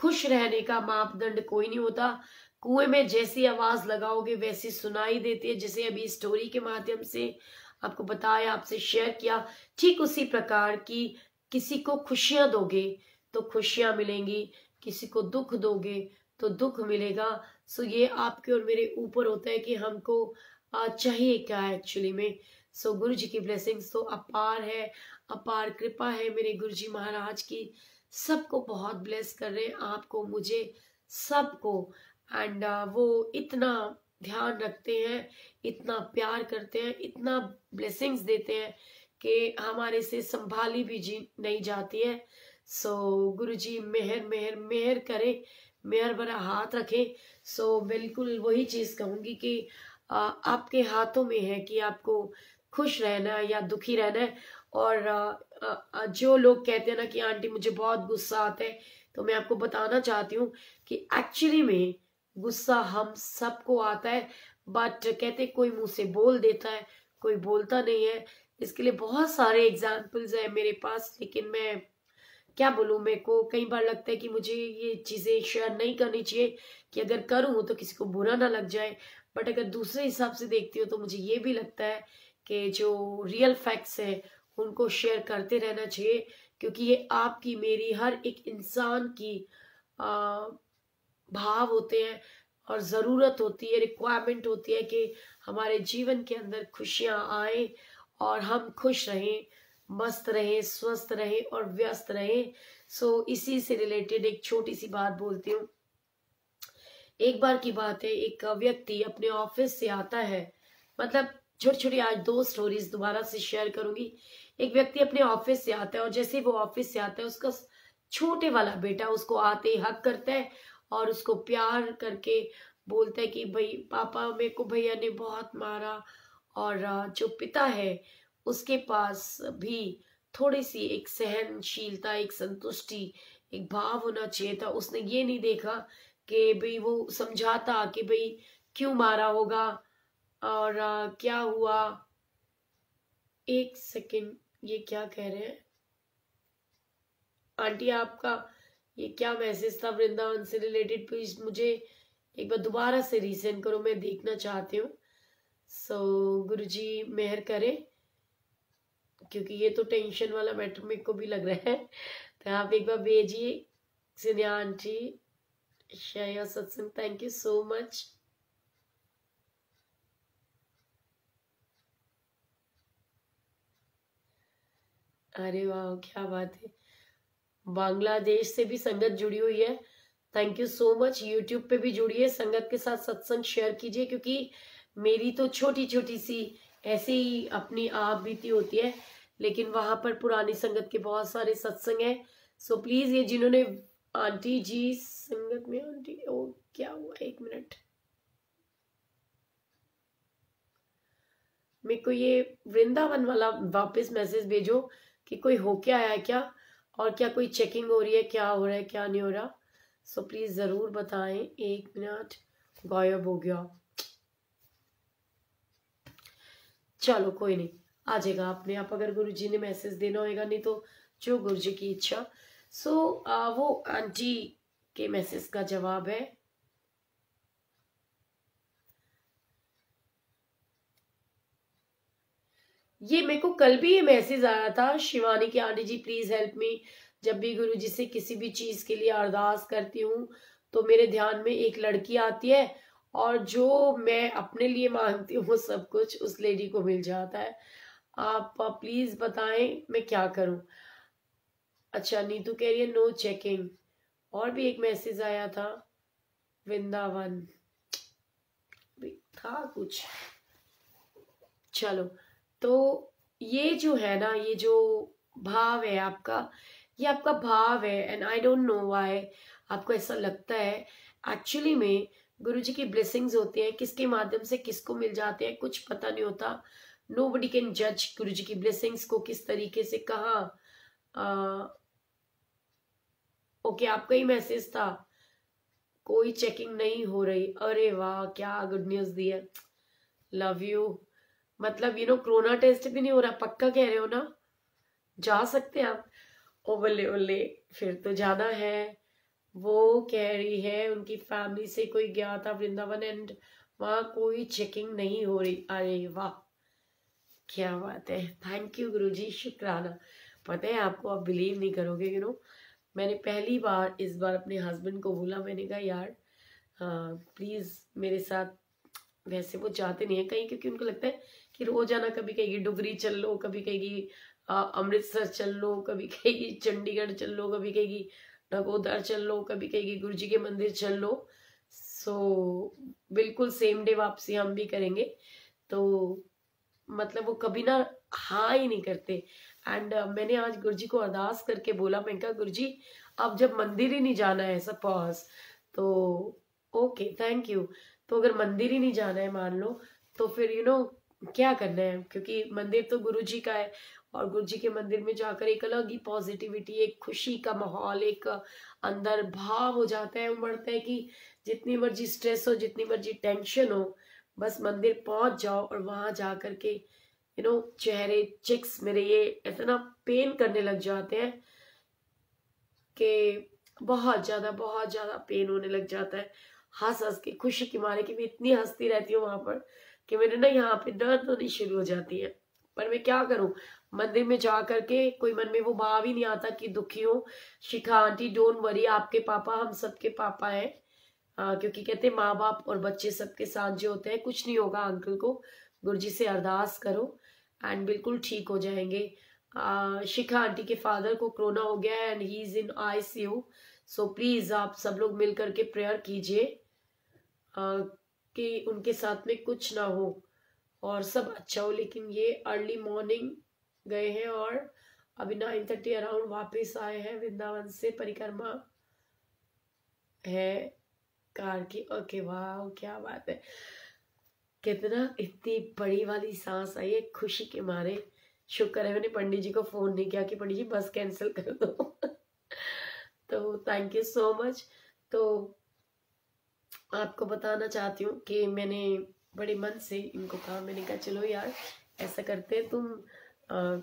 खुश रहने का मापदंड कोई नहीं होता। कुएं में जैसी आवाज लगाओगे वैसी सुनाई देती है। जैसे अभी स्टोरी के माध्यम से आपको बताया, आपसे शेयर किया, ठीक उसी प्रकार की किसी को खुशियां दोगे तो खुशियां मिलेंगी, किसी को दुख दोगे तो दुख मिलेगा। सो ये आपके और मेरे ऊपर होता है कि हमको चाहिए क्या एक्चुअली में। सो गुरु जी की ब्लेसिंग्स तो अपार है, अपार कृपा है मेरे गुरु जी महाराज की। सबको बहुत ब्लेस कर रहे हैं, आपको मुझे सबको। एंड वो इतना ध्यान रखते हैं, इतना प्यार करते हैं, इतना ब्लेसिंग्स देते हैं कि हमारे से संभाली भी जी नहीं जाती है। सो गुरु जी मेहर मेहर मेहर करे, मेहर भरा हाथ रखे। सो बिल्कुल वही चीज कहूंगी कि आपके हाथों में है कि आपको खुश रहना है या दुखी रहना है। और जो लोग कहते हैं ना कि आंटी मुझे बहुत गुस्सा आता है, तो मैं आपको बताना चाहती हूँ कि एक्चुअली में गुस्सा हम सबको आता है। बट कहते कोई मुंह से बोल देता है, कोई बोलता नहीं है। इसके लिए बहुत सारे एग्जाम्पल्स है मेरे पास, लेकिन मैं क्या बोलूं। मेरे को कई बार लगता है कि मुझे ये चीजें शेयर नहीं करनी चाहिए, कि अगर करूं तो किसी को बुरा ना लग जाए। बट अगर दूसरे हिसाब से देखती हो तो मुझे ये भी लगता है कि जो रियल फैक्ट्स है उनको शेयर करते रहना चाहिए, क्योंकि ये आपकी मेरी हर एक इंसान की भाव होते हैं और ज़रूरत होती है, रिक्वायरमेंट होती है कि हमारे जीवन के अंदर खुशियां आए और हम खुश रहें, मस्त रहें, स्वस्थ रहें और व्यस्त रहें। सो इसी से रिलेटेड एक छोटी सी बात बोलती हूँ। एक बार की बात है, एक व्यक्ति अपने ऑफिस से आता है, मतलब छोटी छोटी आज 2 स्टोरीज दोबारा से शेयर करूंगी। एक व्यक्ति अपने ऑफिस से आता है और जैसे ही वो ऑफिस से आता है उसका छोटे वाला बेटा उसको आते ही हक करता है और उसको प्यार करके बोलता है कि भाई पापा मेरे को भैया ने बहुत मारा। और जो पिता है उसके पास भी थोड़ी सी एक सहनशीलता, एक संतुष्टि, एक भाव होना चाहिए था। उसने ये नहीं देखा कि भाई वो समझाता कि भाई क्यों मारा होगा और क्या हुआ। एक सेकंड, ये क्या कह रहे हैं आंटी? आपका ये क्या मैसेज था वृंदावन से रिलेटेड? प्लीज मुझे एक बार दोबारा से रीसेंड करो, मैं देखना चाहती हूँ। सो गुरुजी मेहर करें, क्योंकि ये तो टेंशन वाला मैटर मेरे को भी लग रहा है। तो आप एक बार भेजिए। सिन्या आंटी, शया सत्संग, थैंक यू सो मच। अरे वाह, क्या बात है। बांग्लादेश से भी संगत जुड़ी हुई है, thank you so much. YouTube पे भी जुड़िए, संगत के साथ सत्संग शेयर कीजिए, क्योंकि मेरी तो छोटी छोटी सी ऐसे ही अपनी आप बीती होती है, लेकिन वहां पर पुरानी संगत के बहुत सारे सत्संग हैं। सो प्लीज ये जिन्होंने आंटी जी संगत में, आंटी ओ क्या हुआ, एक मिनट, मेरे को ये वृंदावन वाला वापस मैसेज भेजो कि कोई होके आया है क्या, और क्या कोई चेकिंग हो रही है, क्या हो रहा है क्या नहीं हो रहा। सो प्लीज जरूर बताएं। एक मिनट, गायब हो गया। चलो कोई नहीं, आ जाएगा अपने आप, अगर गुरुजी ने मैसेज देना होगा, नहीं तो जो गुरुजी की इच्छा। सो वो आंटी के मैसेज का जवाब है। ये मेरे को कल भी ये मैसेज आया था, शिवानी की aunty ji please help me. जब भी गुरुजी से किसी भी चीज के लिए अरदास करती हूँ तो मेरे ध्यान में एक लड़की आती है और जो मैं अपने लिए मांगती हूँ सब कुछ उस लेडी को मिल जाता है। आप प्लीज बताएं मैं क्या करूं। अच्छा, नीतू कह रही है नो चेकिंग। और भी एक मैसेज आया था वृंदावन भी था कुछ। चलो, तो ये जो है ना, ये जो भाव है आपका, ये आपका भाव है, and I don't know why आपको ऐसा लगता है। एक्चुअली में गुरुजी की ब्लेसिंग्स होती है, किसके माध्यम से किसको मिल जाते हैं कुछ पता नहीं होता। नोबडी कैन जज गुरुजी की ब्लेसिंग्स को किस तरीके से, कहाँ। ओके, आपका ही मैसेज था, कोई चेकिंग नहीं हो रही। अरे वाह, क्या गुड न्यूज दी है, लव यू। मतलब कोरोना टेस्ट भी नहीं हो रहा, पक्का कह रहे हो ना? जा सकते हैं आप? ओ बल्ले बल्ले, फिर तो जाना है। वो कह रही है उनकी फैमिली से कोई गया था वृंदावन एंड वहां कोई चेकिंग नहीं हो रही। अरे वाह, क्या बात है, थैंक यू गुरुजी, शुक्राना। पता है आपको, आप बिलीव नहीं करोगे, मैंने पहली बार इस बार अपने हस्बैंड को बोला, मैंने कहा यार प्लीज मेरे साथ, वैसे वो चाहते नहीं है कहीं, क्योंकि उनको लगता है कि रोजाना कभी कहेगी डुगरी चल लो, कभी कहेगी अमृतसर चल लो, कभी कहेगी चंडीगढ़ चल लो, कभी कहेगी नगोदर चल लो, कभी कहेगी गुरु जी के मंदिर चल लो। सो बिल्कुल सेम डे वापसी हम भी करेंगे। तो मतलब वो कभी ना हाँ ही नहीं करते। एंड मैंने आज गुरुजी को अरदास करके बोला, मैं कहा गुरुजी अब जब मंदिर ही नहीं जाना है सपोज, तो ओके थैंक यू। तो अगर मंदिर ही नहीं जाना है मान लो, तो फिर क्या करना है, क्योंकि मंदिर तो गुरुजी का है और गुरुजी के मंदिर में जाकर एक अलग ही पॉजिटिविटी, एक खुशी का माहौल, एक अंदर भाव हो जाता है, उमड़ता है कि जितनी मर्जी स्ट्रेस हो, जितनी मर्जी टेंशन हो, बस मंदिर पहुंच जाओ और वहां जा करके चेहरे चिक्स मेरे ये इतना पेन करने लग जाते हैं कि बहुत ज्यादा पेन होने लग जाता है। हंस हंस के, खुशी के मारे कि मैं इतनी हंसती रहती हूँ वहां पर कि मेरे ना यहाँ पे दर्द होनी शुरू हो जाती है। पर मैं क्या करूं, मंदिर में जा करके कोई मन में वो भाव ही नहीं आता कि दुखी हो। शिखा आंटी डोंट वरी, आपके पापा हम सबके पापा हैं। क्योंकि कहते हैं माँ बाप और बच्चे सबके साथ जो होते हैं, कुछ नहीं होगा अंकल को, गुरुजी से अरदास करो एंड बिल्कुल ठीक हो जाएंगे। शिखा आंटी के फादर को कोरोना हो गया है and he is in ICU. So please आप सब लोग मिल करके प्रेयर कीजिए कि उनके साथ में कुछ ना हो और सब अच्छा हो। लेकिन ये अर्ली मॉर्निंग गए हैं और अभी 9:30 अराउंड वापस आए हैं वृंदावन से, परिक्रमा है कार की। ओके वाह, क्या बात है, कितना इतनी बड़ी वाली सांस आई है खुशी के मारे। शुक्र है मैंने पंडित जी को फोन नहीं किया कि पंडित जी बस कैंसिल कर दो। तो थैंक यू सो मच। तो आपको बताना चाहती हूँ कि मैंने बड़े मन से इनको कहा, मैंने कहा चलो यार ऐसा करते हैं, तुम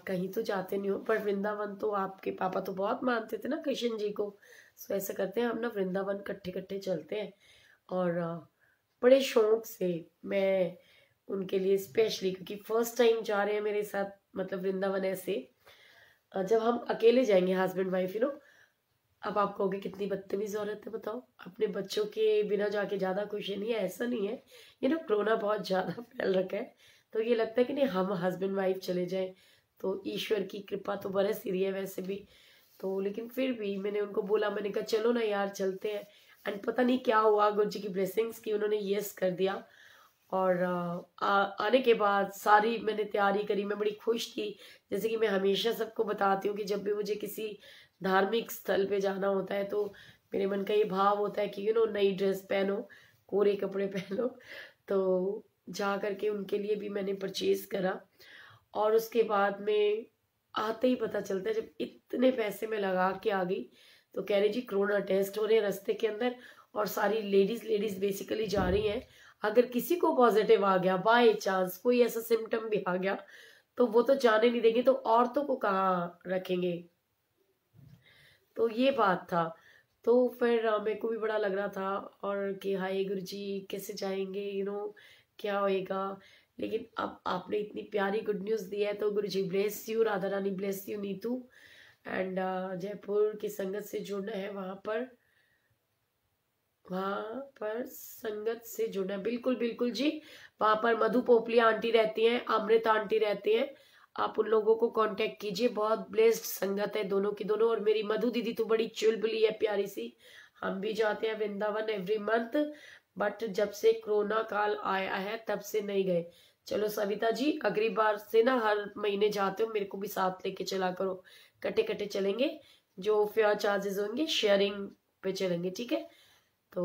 कहीं तो जाते नहीं हो, पर वृंदावन तो आपके पापा तो बहुत मानते थे ना कृष्ण जी को। सो ऐसा करते हैं हम ना वृंदावन कट्ठे कट्ठे चलते हैं। और बड़े शौक से मैं उनके लिए स्पेशली, क्योंकि फर्स्ट टाइम जा रहे हैं मेरे साथ मतलब वृंदावन ऐसे, जब हम अकेले जाएंगे हस्बैंड वाइफ अब आप कहोगे कितनी बदतमीज औरत है, बताओ अपने बच्चों के बिना जाके ज्यादा खुशी नहीं है, ऐसा नहीं है। कोरोना बहुत ज्यादा फैल रखा है, तो ये लगता है कि नहीं हम हस्बैंड वाइफ चले जाएं, तो ईश्वर की कृपा तो बरस ही रही है वैसे भी। तो लेकिन फिर भी मैंने उनको बोला, मैंने कहा चलो ना यार चलते हैं। एंड पता नहीं क्या हुआ, गुरु जी की ब्लेसिंग्स की, उन्होंने यस कर दिया। और आने के बाद सारी मैंने तैयारी करी, मैं बड़ी खुश थी। जैसे कि मैं हमेशा सबको बताती हूँ कि जब भी मुझे किसी धार्मिक स्थल पे जाना होता है तो मेरे मन का ये भाव होता है कि नई ड्रेस पहनो, कोरे कपड़े पहनो। तो जा करके उनके लिए भी मैंने परचेज करा। और उसके बाद में आते ही पता चलता है, जब इतने पैसे में लगा के आ गई तो कह रहे जी कोरोना टेस्ट हो रहे हैं रास्ते के अंदर, और सारी लेडीज बेसिकली जा रही हैं। अगर किसी को पॉजिटिव आ गया, बाय चांस कोई ऐसा सिम्टम भी आ गया, तो वो तो जाने नहीं देंगे, तो औरतों को कहाँ रखेंगे। तो ये बात था। तो फिर मेरे को भी बड़ा लग रहा था और कि हाय गुरु जी कैसे जाएंगे, क्या होएगा। लेकिन अब आपने इतनी प्यारी गुड न्यूज दी है, तो Guru ji bless you, Radha Rani bless you Neetu. And Jaipur की संगत से जुड़ना है, वहां पर संगत से जुड़ना है, बिल्कुल बिल्कुल जी। वहां पर मधु पोपली आंटी रहती हैं, अमृत आंटी रहती हैं, आप उन लोगों को कांटेक्ट कीजिए। बहुत ब्लेस्ड संगत है दोनों की दोनों। और मेरी मधु दीदी तो बड़ी चुलबुली है, प्यारी सी। हम भी जाते हैं वृंदावन एवरी मंथ, बट जब से कोरोना काल आया है तब से नहीं गए। चलो सविता जी, अगली बार से ना हर महीने जाते हो, मेरे को भी साथ लेके चला करो, कटे कटे चलेंगे, जो फेयर चार्जेस होंगे शेयरिंग पे चलेंगे, ठीक है। तो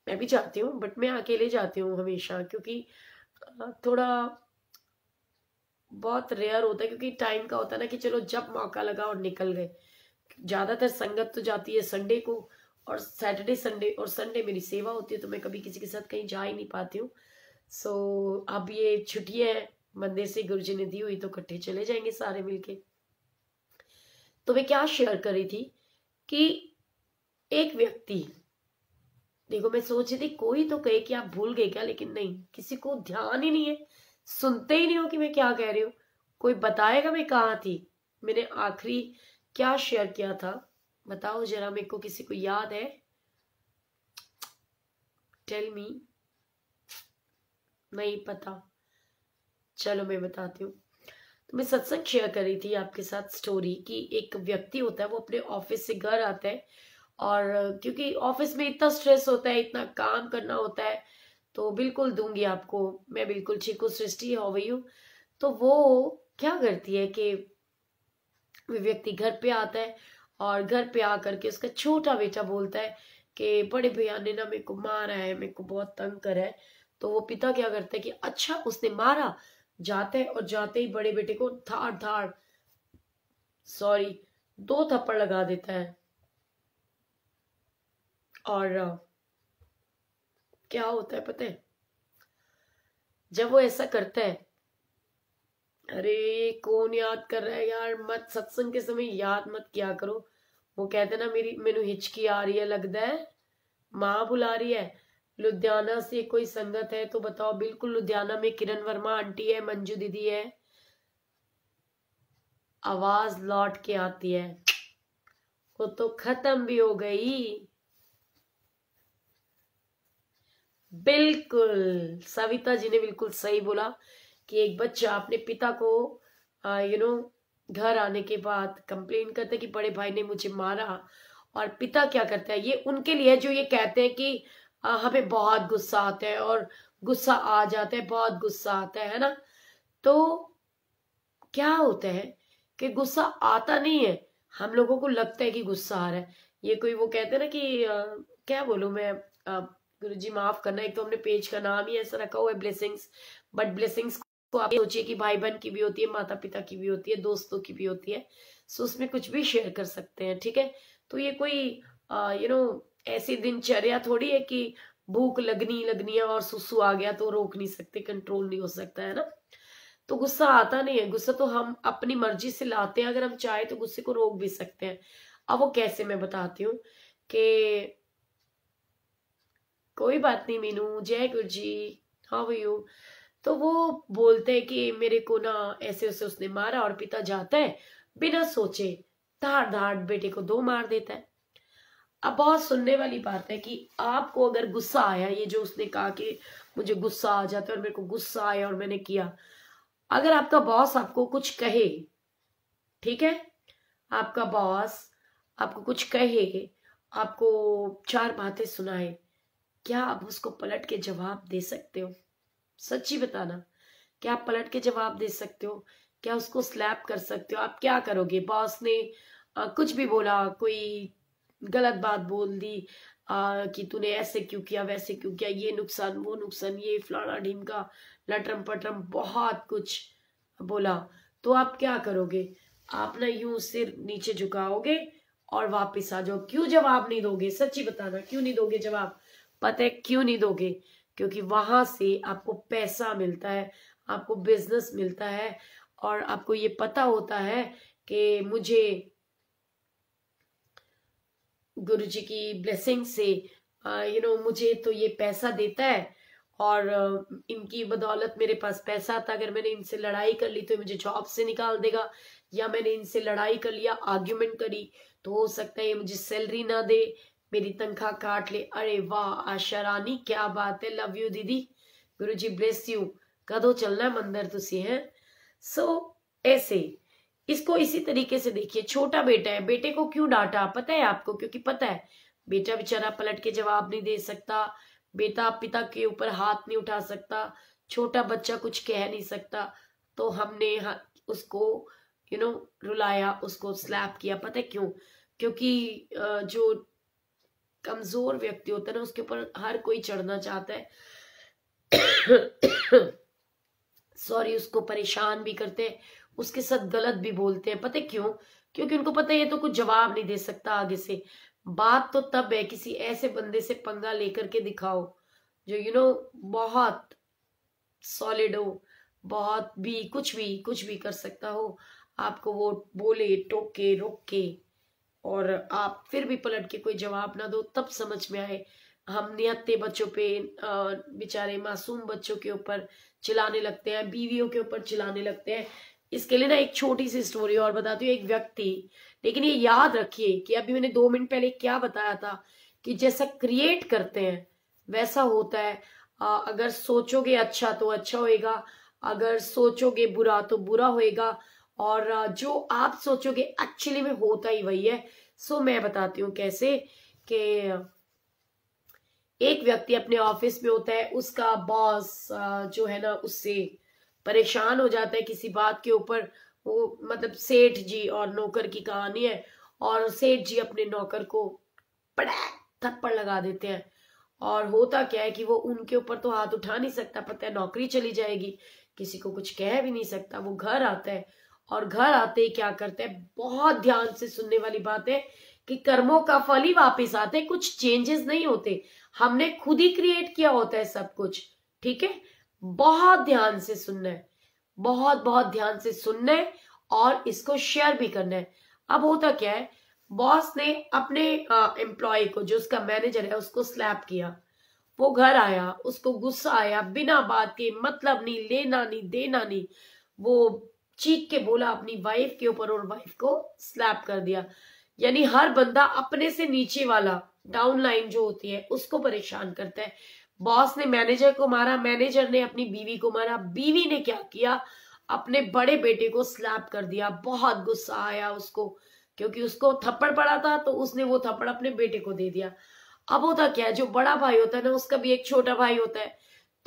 मैं भी जाती हूँ, बट मैं अकेले जाती हूँ हमेशा, क्योंकि थोड़ा बहुत रेयर होता है, क्योंकि टाइम का होता है ना कि चलो जब मौका लगा और निकल गए। ज्यादातर संगत तो जाती है संडे को, और सैटरडे संडे, और संडे मेरी सेवा होती है, तो मैं कभी किसी के साथ कहीं जा ही नहीं पाती हूँ। सो अब ये छुट्टियां मंदिर से गुरुजी ने दी हुई, तो इकट्ठे चले जाएंगे सारे मिलके। तो मैं क्या शेयर कर रही थी कि एक व्यक्ति, देखो मैं सोच रही थी कोई तो कहे कि आप भूल गए क्या, लेकिन नहीं, किसी को ध्यान ही नहीं है, सुनते ही नहीं हो कि मैं क्या कह रही हूँ। कोई बताएगा मैं कहाँ थी, मैंने आखिरी क्या शेयर किया था, बताओ जरा मेरे को, किसी को याद है, टेल मी। नहीं पता, चलो मैं बताती हूँ। तो मैं सत्संग शेयर कर रही थी आपके साथ स्टोरी की, एक व्यक्ति होता है वो अपने ऑफिस से घर आता है, और क्योंकि ऑफिस में इतना स्ट्रेस होता है, इतना काम करना होता है, तो बिल्कुल दूंगी आपको, मैं बिल्कुल चीकू सृष्टि हो गई हूँ। तो वो क्या करती है कि वो व्यक्ति घर पे आता है, और घर पे आकर के उसका छोटा बेटा बोलता है कि बड़े भैया ने ना मेरे को मारा है, मेरे को बहुत तंग करा है। तो वो पिता क्या करता है कि अच्छा उसने मारा, जाता है और जाते ही बड़े बेटे को धाड़ धाड़, सॉरी, 2 थप्पड़ लगा देता है। और क्या होता है पता है, जब वो ऐसा करता है, अरे कौन याद कर रहा है यार, मत सत्संग के समय याद मत किया करो। वो कहते ना मेरी मैनू हिचकी आ रही है, लगता है माँ बुला रही है। लुधियाना से कोई संगत है तो बताओ। बिल्कुल, लुधियाना में किरण वर्मा आंटी है, मंजू दीदी है। आवाज लौट के आती है, वो तो खत्म भी हो गई। बिल्कुल, सविता जी ने बिल्कुल सही बोला कि एक बच्चा अपने पिता को घर आने के बाद कंप्लेन करता है कि बड़े भाई ने मुझे मारा, और पिता क्या करता है, ये उनके लिए जो ये कहते हैं कि हमें बहुत गुस्सा आता है और गुस्सा आ जाता है, बहुत गुस्सा आता है ना। तो क्या होता है कि गुस्सा आता नहीं है, हम लोगों को लगता है कि गुस्सा आ रहा है। ये कोई वो कहते हैं ना कि क्या बोलूं मैं, गुरुजी माफ करना, एक तो हमने पेज का नाम ही ऐसा रखा हुआ है ब्लेसिंग्स, बट ब्लेसिंग्स को आप सोचिए कि भाई बहन की भी होती है, माता पिता की भी होती है, दोस्तों की भी होती है, सो उसमें कुछ भी शेयर कर सकते हैं, ठीक है। तो ये कोई ऐसी दिनचर्या थोड़ी है कि भूख लगनी है और सुसु आ गया तो रोक नहीं सकते, कंट्रोल नहीं हो सकता है ना। तो गुस्सा आता नहीं है, गुस्सा तो हम अपनी मर्जी से लाते हैं, अगर हम चाहे तो गुस्से को रोक भी सकते हैं। अब वो कैसे, मैं बताती हूँ कि कोई बात नहीं मीनू, जय गुरु जी, हाउ आर यू। तो वो बोलते हैं कि मेरे को ना ऐसे ऐसे उसने मारा, और पिता जाता है बिना सोचे धाड़ धाड़ बेटे को 2 मार देता है। अब बहुत सुनने वाली बात है कि आपको अगर गुस्सा आया, ये जो उसने कहा कि मुझे गुस्सा आ जाता है और मेरे को गुस्सा आया और मैंने किया, अगर आपका बॉस आपको कुछ कहे, ठीक है, आपका बॉस आपको कुछ कहे, आपको 4 बातें सुनाए, क्या आप उसको पलट के जवाब दे सकते हो? सच्ची बताना, क्या आप पलट के जवाब दे सकते हो? क्या उसको स्लैप कर सकते हो? आप क्या करोगे? बॉस ने कुछ भी बोला, कोई गलत बात बोल दी, कि तूने ऐसे क्यों किया, वैसे क्यों किया, ये नुकसान, वो नुकसान, ये फलाना ढीमका, लटरम पटरम, बहुत कुछ बोला, तो आप क्या करोगे? आप ना यूं सिर नीचे झुकाओगे और वापिस आ जाओ। क्यों जवाब नहीं दोगे? सच्ची बताना, क्यों नहीं दोगे जवाब? पता है क्यों नहीं दोगे? क्योंकि वहां से आपको पैसा मिलता है, आपको बिजनेस मिलता है, और आपको ये पता होता है कि मुझे गुरु जी की ब्लेसिंग से मुझे तो ये पैसा देता है, और इनकी बदौलत मेरे पास पैसा आता। अगर मैंने इनसे लड़ाई कर ली तो मुझे जॉब से निकाल देगा, या मैंने इनसे लड़ाई कर लिया, आर्ग्यूमेंट करी, तो हो सकता है ये मुझे सैलरी ना दे, मेरी तनख्वाह काट ले। अरे वाह आशा रानी, क्या बात है, लव यू दीदी, गुरु जी ब्लेस यू। कदों चलना मंदिर तुसी है। सो ऐसे इसको इसी तरीके से देखिए, छोटा बेटा है, बेटे को क्यों डांटा पता है आपको? क्योंकि पता है बेटा बेचारा पलट के जवाब नहीं दे सकता, बेटा पिता के ऊपर हाथ नहीं उठा सकता, छोटा बच्चा कुछ कह नहीं सकता, तो हमने उसको रुलाया, उसको स्लैप किया। पता है क्यों? क्योंकि जो कमजोर व्यक्ति होता है ना, उसके ऊपर हर कोई चढ़ना चाहता है, सॉरी, उसको परेशान भी करते हैं, उसके साथ गलत भी बोलते हैं। पता है क्यों? क्योंकि उनको पता है ये तो कुछ जवाब नहीं दे सकता आगे से। बात तो तब है किसी ऐसे बंदे से पंगा लेकर के दिखाओ जो बहुत सॉलिड हो, बहुत भी कुछ भी कर सकता हो, आपको वो बोले, टोके, रोके, और आप फिर भी पलट के कोई जवाब ना दो, तब समझ में आए। हम निहत्ते बच्चों पे, बेचारे मासूम बच्चों के ऊपर चिल्लाने लगते हैं, बीवियों के ऊपर चिल्लाने लगते हैं। इसके लिए ना एक छोटी सी स्टोरी और बताती हूँ। एक व्यक्ति, लेकिन ये याद रखिए कि अभी मैंने 2 मिनट पहले क्या बताया था कि जैसा क्रिएट करते हैं वैसा होता है। अगर सोचोगे अच्छा तो अच्छा होएगा, अगर सोचोगे बुरा तो बुरा होएगा, और जो आप सोचोगे एक्चुअली में होता ही वही है। सो मैं बताती हूँ कैसे कि एक व्यक्ति अपने ऑफिस में होता है, उसका बॉस जो है ना उससे परेशान हो जाता है किसी बात के ऊपर। वो मतलब सेठ जी और नौकर की कहानी है, और सेठ जी अपने नौकर को पड़ैक थप्पड़ लगा देते हैं। और होता क्या है कि वो उनके ऊपर तो हाथ उठा नहीं सकता, पता है नौकरी चली जाएगी, किसी को कुछ कह भी नहीं सकता। वो घर आता है, और घर आते ही क्या करते हैं, बहुत ध्यान से सुनने वाली बात है कि कर्मों का फल ही वापिस आते, कुछ चेंजेस नहीं होते, हमने खुद ही क्रिएट किया होता है सब कुछ, ठीक है। बहुत ध्यान से सुनना है, बहुत बहुत ध्यान से सुनना है, और इसको शेयर भी करना है। अब होता क्या है, बॉस ने अपने एम्प्लॉय को, जो उसका मैनेजर है, उसको स्लैप किया, वो घर आया, उसको गुस्सा आया, बिना बात के, मतलब नहीं, लेना नहीं देना नहीं, वो चीख के बोला अपनी वाइफ के ऊपर और वाइफ को स्लैप कर दिया। यानी हर बंदा अपने से नीचे वाला, डाउन लाइन जो होती है, उसको परेशान करता है। बॉस ने मैनेजर को मारा, मैनेजर ने अपनी बीवी को मारा, बीवी ने क्या किया, अपने बड़े बेटे को स्लैप कर दिया। बहुत गुस्सा आया उसको, क्योंकि उसको थप्पड़ पड़ा था तो उसने वो थप्पड़ अपने बेटे को दे दिया। अब होता क्या है, जो बड़ा भाई होता है ना, उसका भी एक छोटा भाई होता है।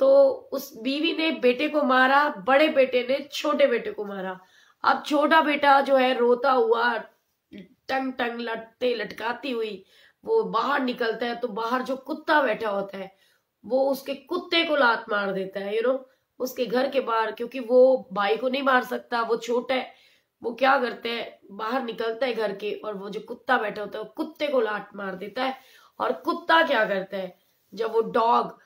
तो उस बीवी ने बेटे को मारा, बड़े बेटे ने छोटे बेटे को मारा। अब छोटा बेटा जो है रोता हुआ, टंग टंग लटते लटकाती हुई वो बाहर निकलता है, तो बाहर जो कुत्ता बैठा होता है वो उसके कुत्ते को लात मार देता है, उसके घर के बाहर। क्योंकि वो भाई को नहीं मार सकता, वो छोटा है। वो क्या करते हैं, बाहर निकलता है घर के, और वो जो कुत्ता बैठा होता है वो कुत्ते को लात मार देता है। और कुत्ता क्या करता है, जब वो डॉग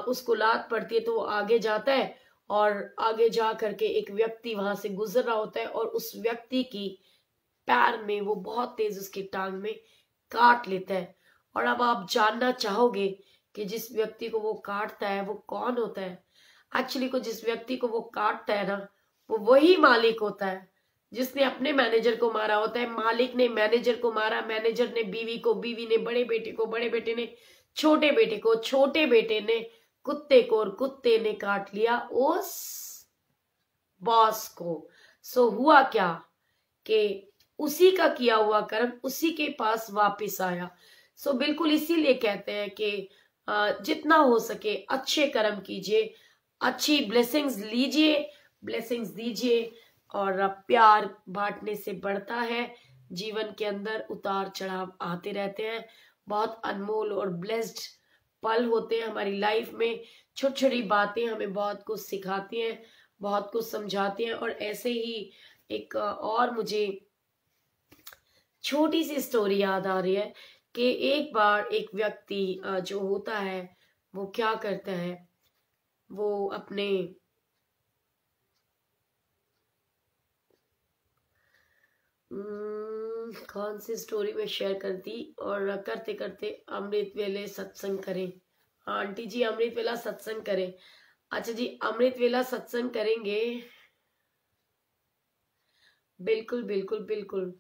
उसको लात पड़ती है तो वो आगे जाता है, और आगे जा करके एक व्यक्ति वहां से गुजर रहा होता है, और उस व्यक्ति की पैर में वो बहुत तेज उसकी टांग में काट लेता है। और अब आप जानना चाहोगे कि जिस व्यक्ति को वो काटता है वो कौन होता है। एक्चुअली को जिस व्यक्ति को वो काटता है ना, वो वही मालिक होता है जिसने अपने मैनेजर को मारा होता है। मालिक ने मैनेजर को मारा, मैनेजर ने बीवी को, बीवी ने बड़े बेटे को, बड़े बेटे ने छोटे बेटे को, छोटे बेटे ने कुत्ते को, और कुत्ते ने काट लिया उस बॉस को। सो हुआ क्या कि उसी का किया हुआ कर्म उसी के पास वापस आया। सो बिल्कुल इसीलिए कहते हैं कि जितना हो सके अच्छे कर्म कीजिए, अच्छी ब्लेसिंग्स लीजिए, ब्लेसिंग्स दीजिए, और प्यार बांटने से बढ़ता है। जीवन के अंदर उतार चढ़ाव आते रहते हैं, बहुत अनमोल और ब्लेस्ड पल होते हैं हमारी लाइफ में। छोटी छोटी बातें हमें बहुत कुछ सिखाती हैं, बहुत कुछ समझाती हैं। और ऐसे ही एक और मुझे छोटी सी स्टोरी याद आ रही है कि एक बार एक व्यक्ति जो होता है वो क्या करता है, वो अपने कौन सी स्टोरी में शेयर कर दी, और करते करते अमृत वेले सत्संग करें। हाँ आंटी जी, अमृत वेला सत्संग करें। अच्छा जी, अमृत वेला सत्संग करेंगे, बिल्कुल बिल्कुल बिल्कुल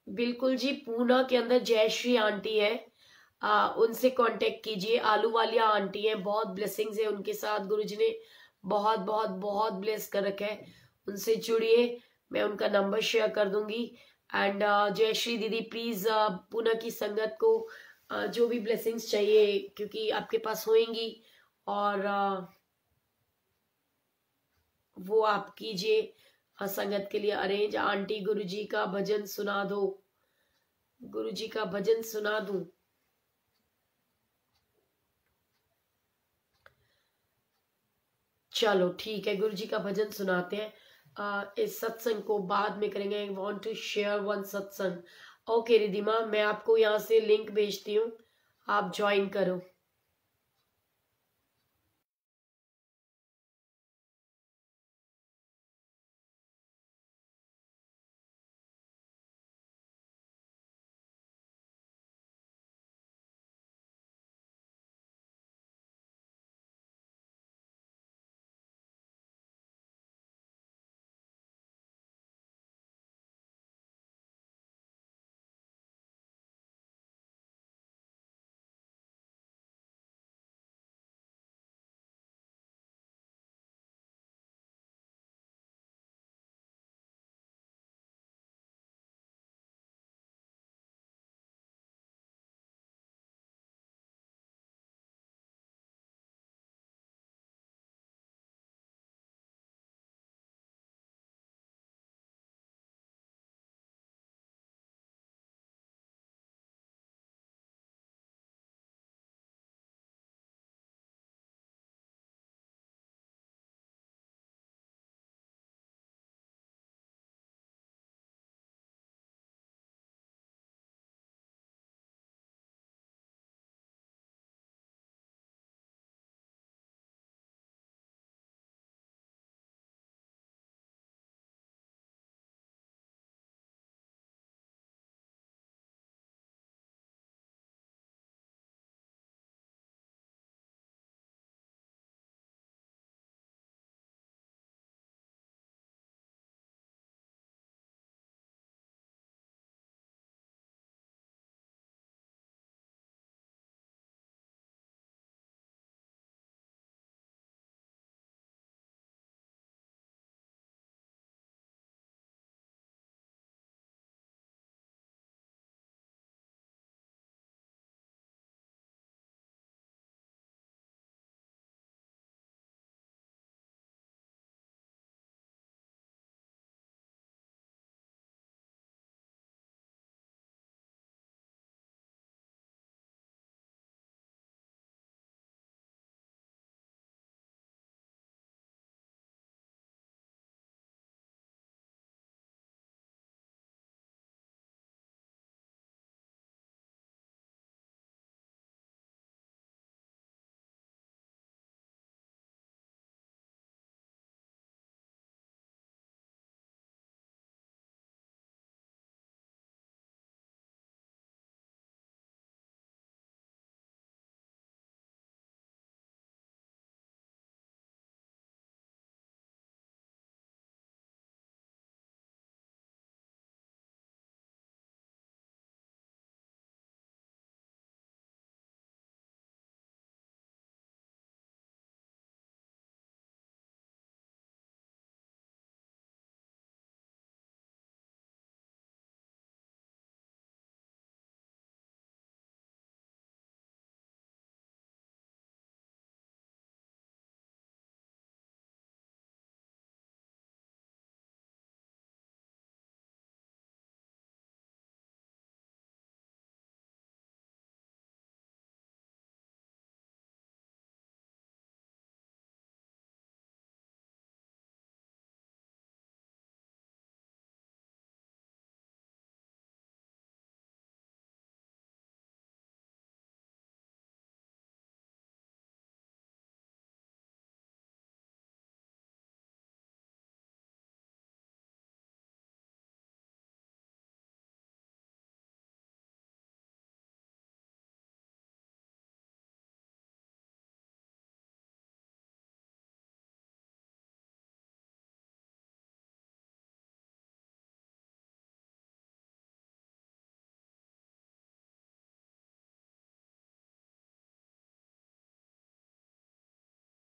बिल्कुल जी। पूना के अंदर जयश्री आंटी है, उनसे कांटेक्ट कीजिए। आलू वालिया आंटी है, बहुत ब्लेसिंग्स है उनके साथ, गुरुजी ने बहुत बहुत बहुत ब्लेस कर रखा है। उनसे जुड़िए, मैं उनका नंबर शेयर कर दूंगी। एंड जयश्री दीदी प्लीज पूना की संगत को जो भी ब्लेसिंग्स चाहिए, क्योंकि आपके पास होंगी, और वो आप कीजिए संगत के लिए अरेंज। आंटी गुरुजी का भजन सुना दो, गुरुजी का भजन सुना दूं। चलो ठीक है, गुरुजी का भजन सुनाते हैं। इस सत्संग को बाद में करेंगे। I want to share one satsang. Okay Ridhima, मैं आपको यहाँ से लिंक भेजती हूँ, आप ज्वाइन करो।